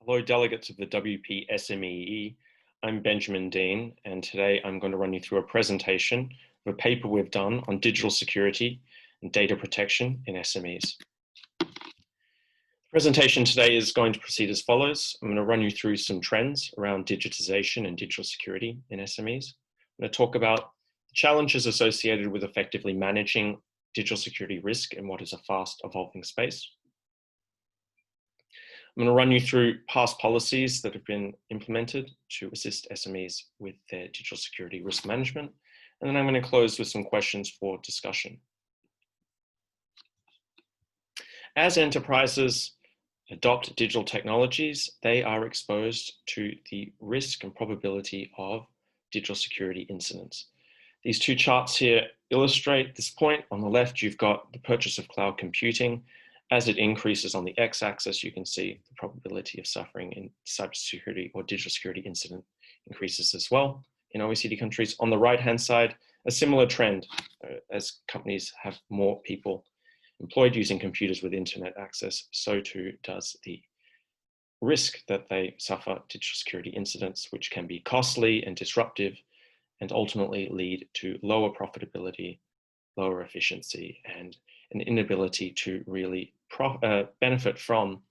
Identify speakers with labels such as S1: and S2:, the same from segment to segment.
S1: Hello, delegates of the WPSMEE. I'm Benjamin Dean, and today I'm going to run you through a presentation of a paper we've done on digital security and data protection in SMEs. The presentation today is going to proceed as follows. I'm going to run you through some trends around digitization and digital security in SMEs. I'm going to talk about the challenges associated with effectively managing digital security risk in what is a fast evolving space. I'm going to run you through past policies that have been implemented to assist SMEs with their digital security risk management. And then I'm going to close with some questions for discussion. As enterprises adopt digital technologies, they are exposed to the risk and probability of digital security incidents. These two charts here illustrate this point. On the left, you've got the purchase of cloud computing. As it increases on the x-axis, you can see the probability of suffering in cybersecurity or digital security incident increases as well in OECD countries. On the right-hand side, a similar trend as companies have more people employed using computers with internet access, so too does the risk that they suffer digital security incidents, which can be costly and disruptive and ultimately lead to lower profitability, lower efficiency, and an inability to really benefit from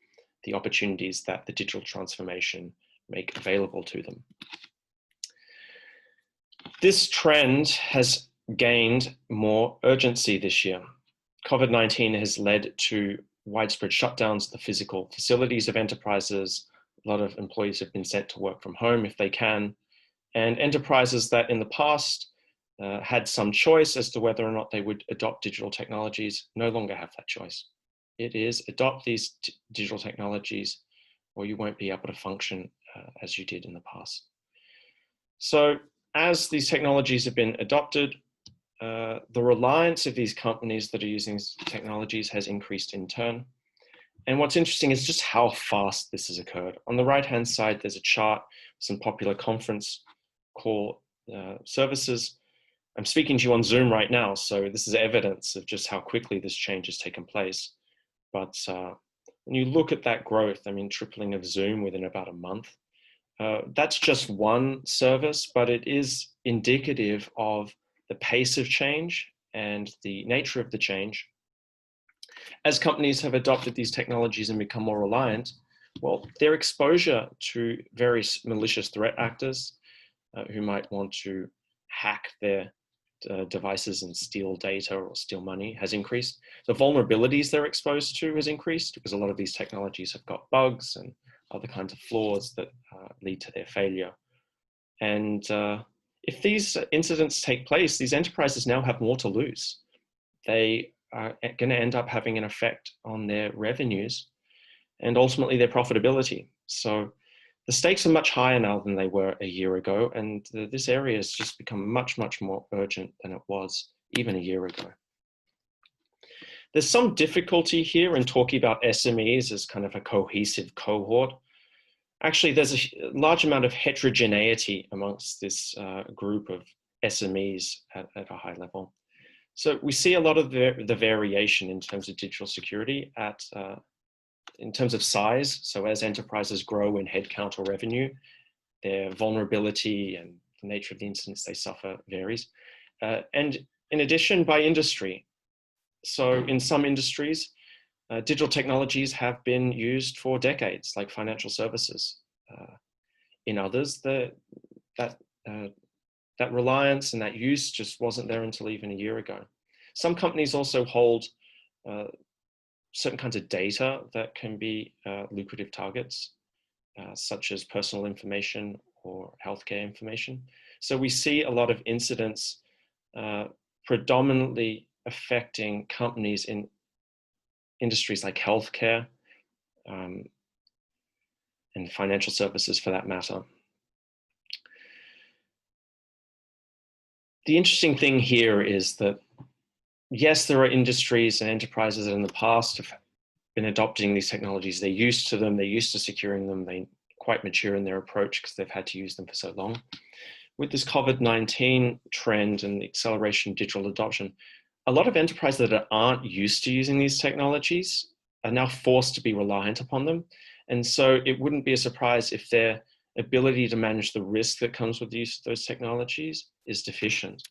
S1: the opportunities that the digital transformation make available to them. This trend has gained more urgency this year. COVID-19 has led to widespread shutdowns of the physical facilities of enterprises. A lot of employees have been sent to work from home if they can, and enterprises that in the past had some choice as to whether or not they would adopt digital technologies no longer have that choice. It is adopt these digital technologies or you won't be able to function as you did in the past. So as these technologies have been adopted, the reliance of these companies that are using these technologies has increased in turn. And what's interesting is just how fast this has occurred. On the right-hand side, there's a chart, some popular conference call services. I'm speaking to you on Zoom right now, so this is evidence of just how quickly this change has taken place. But when you look at that growth, I mean, tripling of Zoom within about a month, that's just one service, but it is indicative of the pace of change and the nature of the change. As companies have adopted these technologies and become more reliant, well, their exposure to various malicious threat actors who might want to hack their devices and steal data or steal money has increased. The vulnerabilities they're exposed to has increased because a lot of these technologies have got bugs and other kinds of flaws that lead to their failure. And if these incidents take place, these enterprises now have more to lose. They are going to end up having an effect on their revenues and ultimately their profitability. So the stakes are much higher now than they were a year ago, and this area has just become much, much more urgent than it was even a year ago. There's some difficulty here in talking about SMEs as kind of a cohesive cohort. Actually, there's a large amount of heterogeneity amongst this group of SMEs at a high level. So we see a lot of the variation in terms of digital security in terms of size. So as enterprises grow in headcount or revenue, their vulnerability and the nature of the incidents they suffer varies. And in addition, by industry. So in some industries, digital technologies have been used for decades, like financial services. In others, that reliance and that use just wasn't there until even a year ago. Some companies also hold certain kinds of data that can be lucrative targets, such as personal information or healthcare information. So we see a lot of incidents predominantly affecting companies in industries like healthcare and financial services for that matter. The interesting thing here is that yes, there are industries and enterprises that in the past have been adopting these technologies. They're used to them, they're used to securing them, they're quite mature in their approach because they've had to use them for so long. With this COVID-19 trend and the acceleration of digital adoption, a lot of enterprises that aren't used to using these technologies are now forced to be reliant upon them. And so it wouldn't be a surprise if their ability to manage the risk that comes with the use of those technologies is deficient.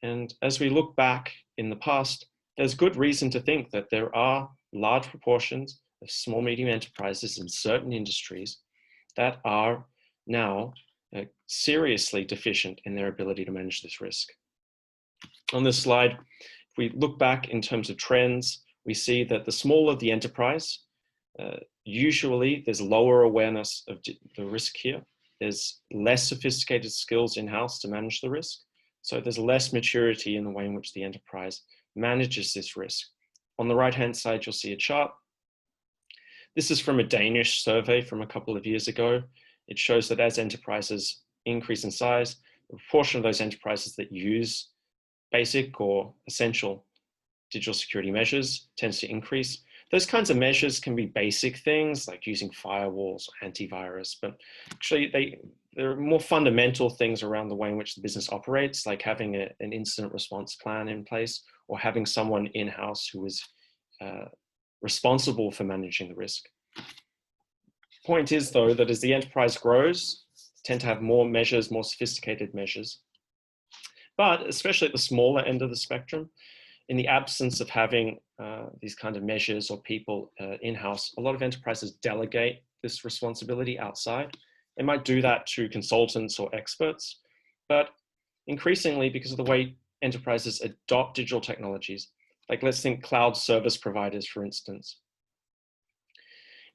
S1: And as we look back in the past, there's good reason to think that there are large proportions of small, medium enterprises in certain industries that are now seriously deficient in their ability to manage this risk. On this slide, if we look back in terms of trends, we see that the smaller the enterprise, usually there's lower awareness of the risk here. There's less sophisticated skills in-house to manage the risk. So there's less maturity in the way in which the enterprise manages this risk. On the right-hand side, you'll see a chart. This is from a Danish survey from a couple of years ago. It shows that as enterprises increase in size, the proportion of those enterprises that use basic or essential digital security measures tends to increase. Those kinds of measures can be basic things like using firewalls or antivirus, but actually there are more fundamental things around the way in which the business operates, like having an incident response plan in place or having someone in-house who is responsible for managing the risk. Point is, though, that as the enterprise grows, tend to have more measures, more sophisticated measures. But especially at the smaller end of the spectrum, in the absence of having these kind of measures or people in-house, a lot of enterprises delegate this responsibility outside. They might do that to consultants or experts, but increasingly, because of the way enterprises adopt digital technologies, like let's think cloud service providers, for instance.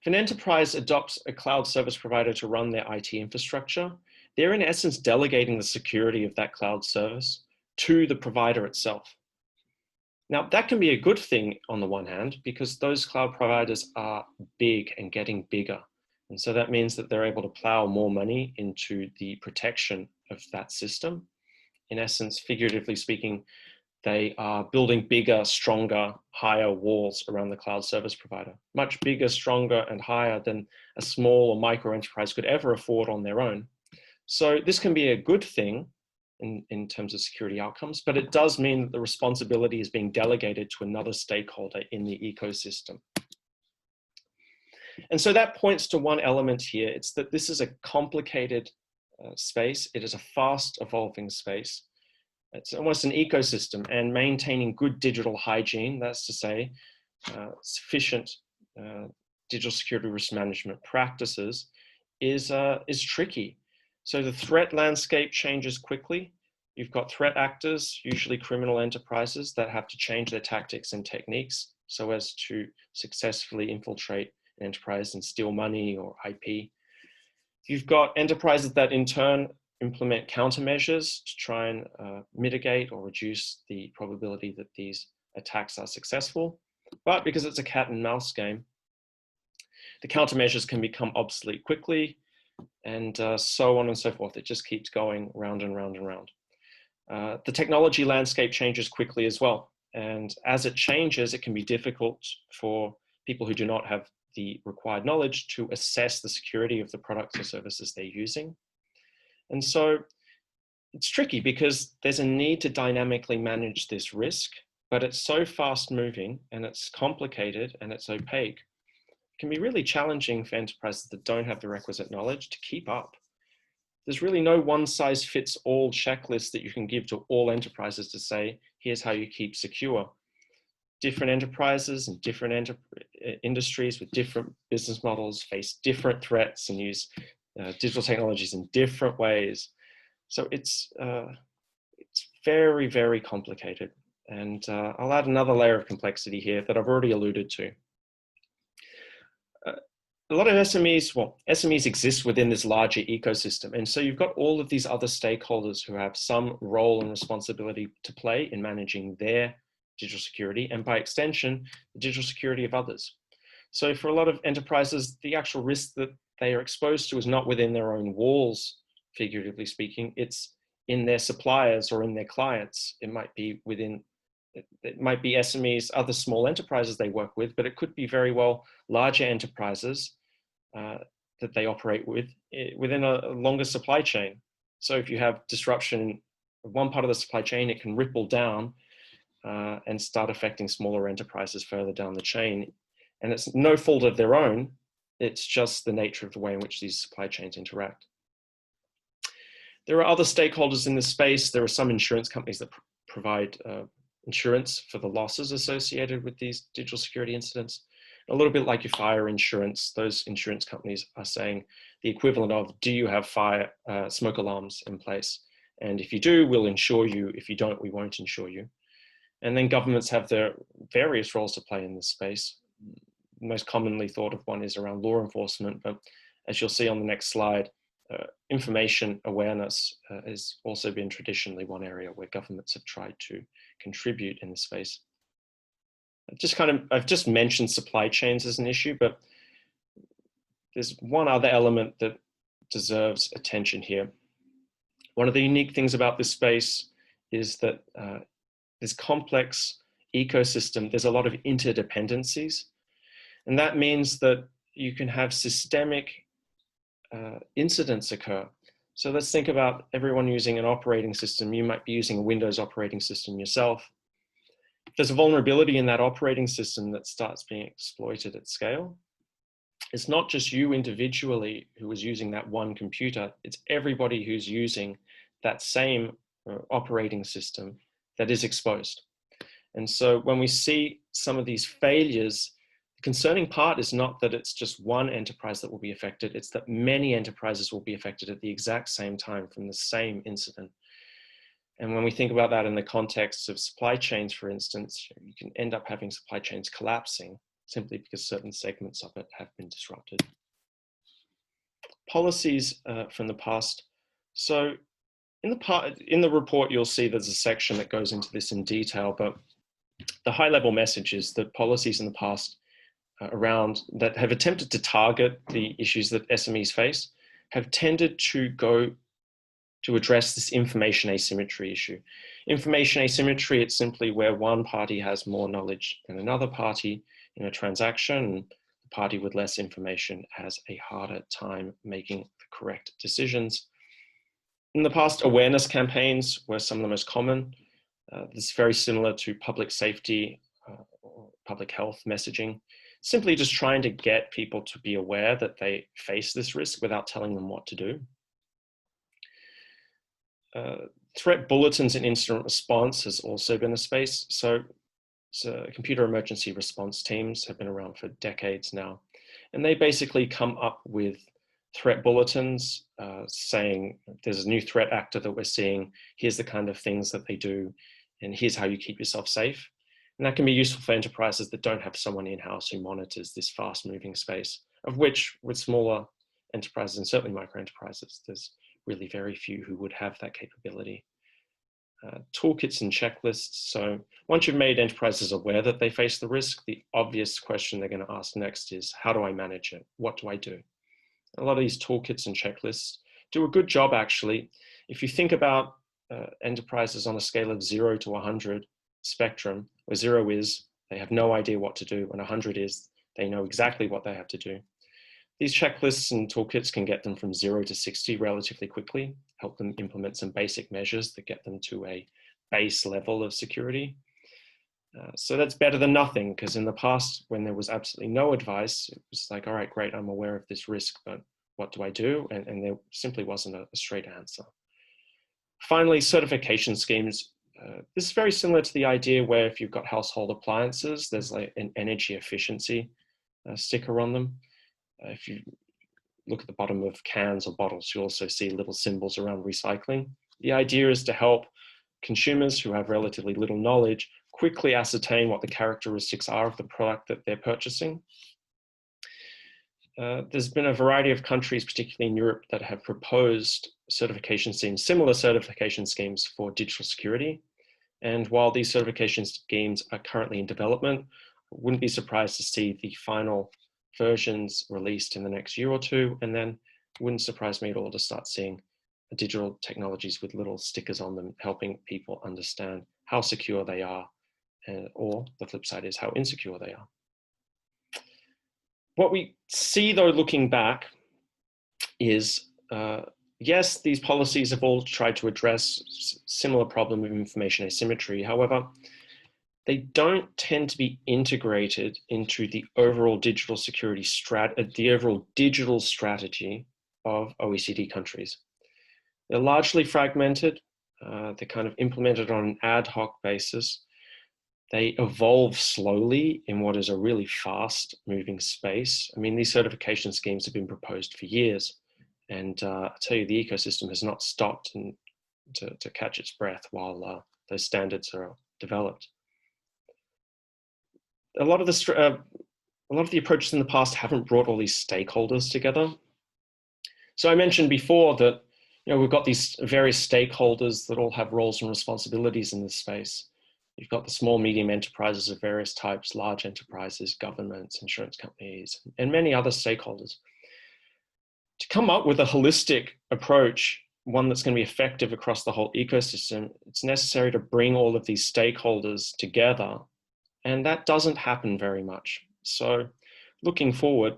S1: If an enterprise adopts a cloud service provider to run their IT infrastructure, they're in essence delegating the security of that cloud service to the provider itself. Now, that can be a good thing on the one hand, because those cloud providers are big and getting bigger. And so that means that they're able to plow more money into the protection of that system. In essence, figuratively speaking, they are building bigger, stronger, higher walls around the cloud service provider, much bigger, stronger, and higher than a small or micro enterprise could ever afford on their own. So this can be a good thing in terms of security outcomes, but it does mean that the responsibility is being delegated to another stakeholder in the ecosystem. And so that points to one element here. It's that this is a complicated space. It is a fast evolving space. It's almost an ecosystem, and maintaining good digital hygiene, that's to say, sufficient digital security risk management practices is tricky. So the threat landscape changes quickly. You've got threat actors, usually criminal enterprises, that have to change their tactics and techniques so as to successfully infiltrate an enterprise and steal money or IP. You've got enterprises that in turn implement countermeasures to try and mitigate or reduce the probability that these attacks are successful. But because it's a cat and mouse game, the countermeasures can become obsolete quickly, and so on and so forth. It just keeps going round and round and round. The technology landscape changes quickly as well. And as it changes, it can be difficult for people who do not have the required knowledge to assess the security of the products or services they're using. And so it's tricky because there's a need to dynamically manage this risk, but it's so fast moving and it's complicated and it's opaque. It can be really challenging for enterprises that don't have the requisite knowledge to keep up. There's really no one size fits all checklist that you can give to all enterprises to say, here's how you keep secure. Different enterprises and different industries with different business models face different threats and use digital technologies in different ways. So it's very, very complicated. And I'll add another layer of complexity here that I've already alluded to. A lot of SMEs, well, SMEs exist within this larger ecosystem. And so you've got all of these other stakeholders who have some role and responsibility to play in managing their digital security, and by extension, the digital security of others. So for a lot of enterprises, the actual risk that they are exposed to is not within their own walls, figuratively speaking, it's in their suppliers or in their clients. It might be SMEs, other small enterprises they work with, but it could be very well larger enterprises that they operate within a longer supply chain. So if you have disruption in one part of the supply chain, it can ripple down and start affecting smaller enterprises further down the chain. And it's no fault of their own. It's just the nature of the way in which these supply chains interact. There are other stakeholders in this space. There are some insurance companies that provide insurance for the losses associated with these digital security incidents. A little bit like your fire insurance, those insurance companies are saying the equivalent of, do you have fire smoke alarms in place? And if you do, we'll insure you. If you don't, we won't insure you. And then governments have their various roles to play in this space. Most commonly thought of one is around law enforcement, but as you'll see on the next slide, information awareness has also been traditionally one area where governments have tried to contribute in this space. I've just mentioned supply chains as an issue, but there's one other element that deserves attention here. One of the unique things about this space is that this complex ecosystem, there's a lot of interdependencies. And that means that you can have systemic incidents occur. So let's think about everyone using an operating system. You might be using a Windows operating system yourself. If there's a vulnerability in that operating system that starts being exploited at scale, it's not just you individually who is using that one computer, it's everybody who's using that same operating system that is exposed. And so when we see some of these failures, the concerning part is not that it's just one enterprise that will be affected, it's that many enterprises will be affected at the exact same time from the same incident. And when we think about that in the context of supply chains, for instance, you can end up having supply chains collapsing simply because certain segments of it have been disrupted. Policies from the past. So in the report, you'll see there's a section that goes into this in detail, but the high level message is that policies in the past around that have attempted to target the issues that SMEs face have tended to go to address this information asymmetry issue. Information asymmetry, it's simply where one party has more knowledge than another party in a transaction, and the party with less information has a harder time making the correct decisions. In the past, awareness campaigns were some of the most common. This is very similar to public safety or public health messaging, simply just trying to get people to be aware that they face this risk without telling them what to do. Threat bulletins and incident response has also been a space. So computer emergency response teams have been around for decades now. And they basically come up with threat bulletins saying, there's a new threat actor that we're seeing, here's the kind of things that they do, and here's how you keep yourself safe. And that can be useful for enterprises that don't have someone in-house who monitors this fast-moving space, of which with smaller enterprises and certainly micro-enterprises, there's really very few who would have that capability. Toolkits and checklists. So once you've made enterprises aware that they face the risk, the obvious question they're going to ask next is, how do I manage it? What do I do? A lot of these toolkits and checklists do a good job, actually. If you think about enterprises on a scale of 0 to 100 spectrum, where 0 is they have no idea what to do, and 100 is they know exactly what they have to do. These checklists and toolkits can get them from 0 to 60 relatively quickly, help them implement some basic measures that get them to a base level of security. So that's better than nothing, because in the past, when there was absolutely no advice, it was like, all right, great, I'm aware of this risk, but what do I do? And there simply wasn't a straight answer. Finally, certification schemes. This is very similar to the idea where if you've got household appliances, there's like an energy efficiency sticker on them. If you look at the bottom of cans or bottles, you also see little symbols around recycling. The idea is to help consumers who have relatively little knowledge quickly ascertain what the characteristics are of the product that they're purchasing. There's been a variety of countries, particularly in Europe, that have proposed certification schemes, similar certification schemes for digital security. And while these certification schemes are currently in development, I wouldn't be surprised to see the final versions released in the next year or two, and then it wouldn't surprise me at all to start seeing digital technologies with little stickers on them, helping people understand how secure they are, or the flip side is how insecure they are. What we see though, looking back, is yes, these policies have all tried to address similar problem of information asymmetry. However, they don't tend to be integrated into the overall digital security the overall digital strategy of OECD countries. They're largely fragmented. They're kind of implemented on an ad hoc basis. They evolve slowly in what is a really fast moving space. I mean, these certification schemes have been proposed for years. And I tell you, the ecosystem has not stopped to catch its breath while those standards are developed. A lot of the approaches in the past haven't brought all these stakeholders together. So I mentioned before that we've got these various stakeholders that all have roles and responsibilities in this space. You've got the small, medium enterprises of various types, large enterprises, governments, insurance companies, and many other stakeholders. To come up with a holistic approach, one that's going to be effective across the whole ecosystem, it's necessary to bring all of these stakeholders together. And that doesn't happen very much. So looking forward,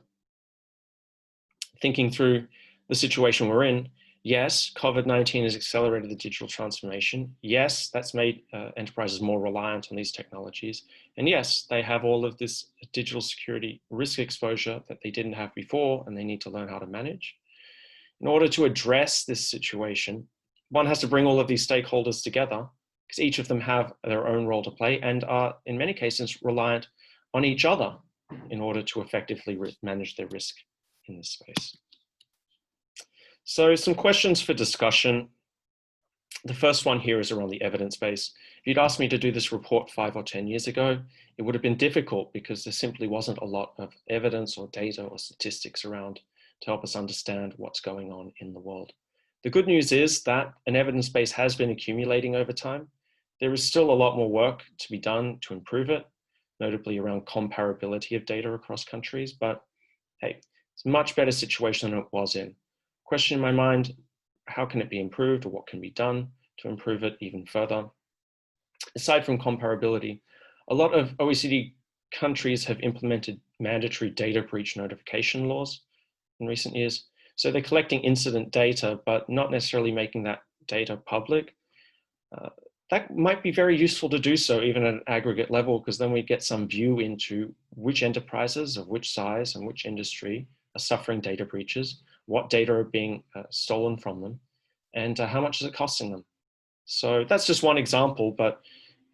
S1: thinking through the situation we're in, yes, COVID-19 has accelerated the digital transformation. Yes, that's made enterprises more reliant on these technologies. And yes, they have all of this digital security risk exposure that they didn't have before, and they need to learn how to manage. In order to address this situation, one has to bring all of these stakeholders together, because each of them have their own role to play and are, in many cases, reliant on each other in order to effectively manage their risk in this space. So some questions for discussion. The first one here is around the evidence base. If you'd asked me to do this report 5 or 10 years ago, it would have been difficult because there simply wasn't a lot of evidence or data or statistics around to help us understand what's going on in the world. The good news is that an evidence base has been accumulating over time. There is still a lot more work to be done to improve it, notably around comparability of data across countries, but hey, it's a much better situation than it was in. Question in my mind, how can it be improved, or what can be done to improve it even further? Aside from comparability, a lot of OECD countries have implemented mandatory data breach notification laws in recent years. So they're collecting incident data, but not necessarily making that data public. That might be very useful to do so even at an aggregate level, because then we get some view into which enterprises of which size and which industry are suffering data breaches, what data are being stolen from them, and how much is it costing them. So that's just one example, but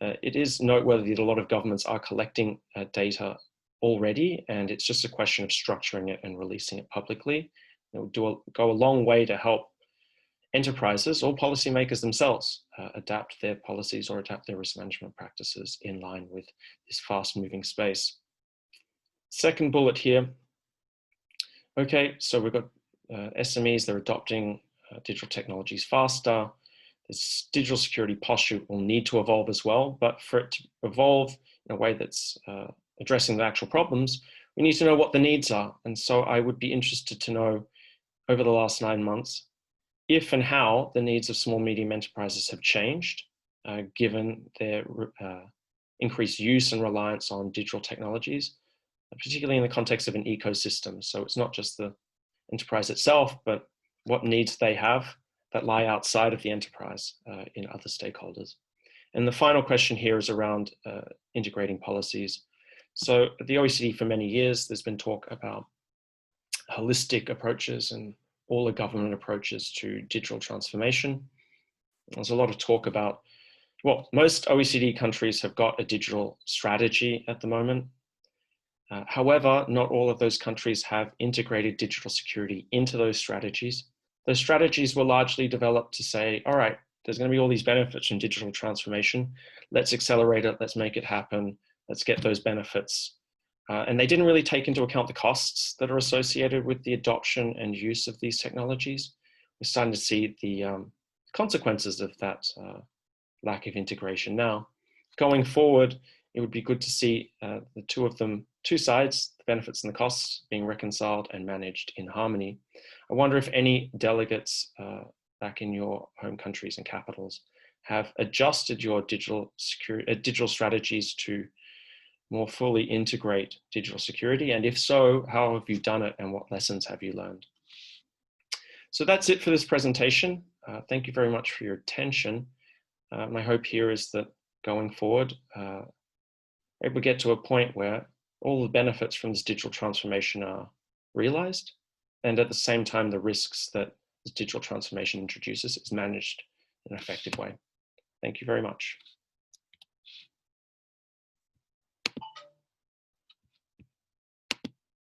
S1: it is noteworthy that a lot of governments are collecting data already, and it's just a question of structuring it and releasing it publicly. It will go a long way to help enterprises or policymakers themselves adapt their policies or adapt their risk management practices in line with this fast-moving space. Second bullet here. Okay, so we've got SMEs, they're adopting digital technologies faster. This digital security posture will need to evolve as well, but for it to evolve in a way that's addressing the actual problems, we need to know what the needs are. And so I would be interested to know over the last 9 months, if and how the needs of small, medium enterprises have changed, given their increased use and reliance on digital technologies, particularly in the context of an ecosystem. So it's not just the enterprise itself, but what needs they have that lie outside of the enterprise in other stakeholders. And the final question here is around integrating policies. So at the OECD for many years, there's been talk about holistic approaches and all the government approaches to digital transformation. There's a lot of talk about, well, most OECD countries have got a digital strategy at the moment. However, not all of those countries have integrated digital security into those strategies. Those strategies were largely developed to say, all right, there's going to be all these benefits from digital transformation. Let's accelerate it. Let's make it happen. Let's get those benefits. And they didn't really take into account the costs that are associated with the adoption and use of these technologies. We're starting to see the consequences of that lack of integration now. Going forward, it would be good to see the two sides, the benefits and the costs, being reconciled and managed in harmony. I wonder if any delegates back in your home countries and capitals have adjusted your digital strategies to more fully integrate digital security, and if so, how have you done it and what lessons have you learned? So that's it for this presentation. Thank you very much for your attention. My hope here is that going forward, maybe we get to a point where all the benefits from this digital transformation are realized, and at the same time, the risks that this digital transformation introduces is managed in an effective way. Thank you very much.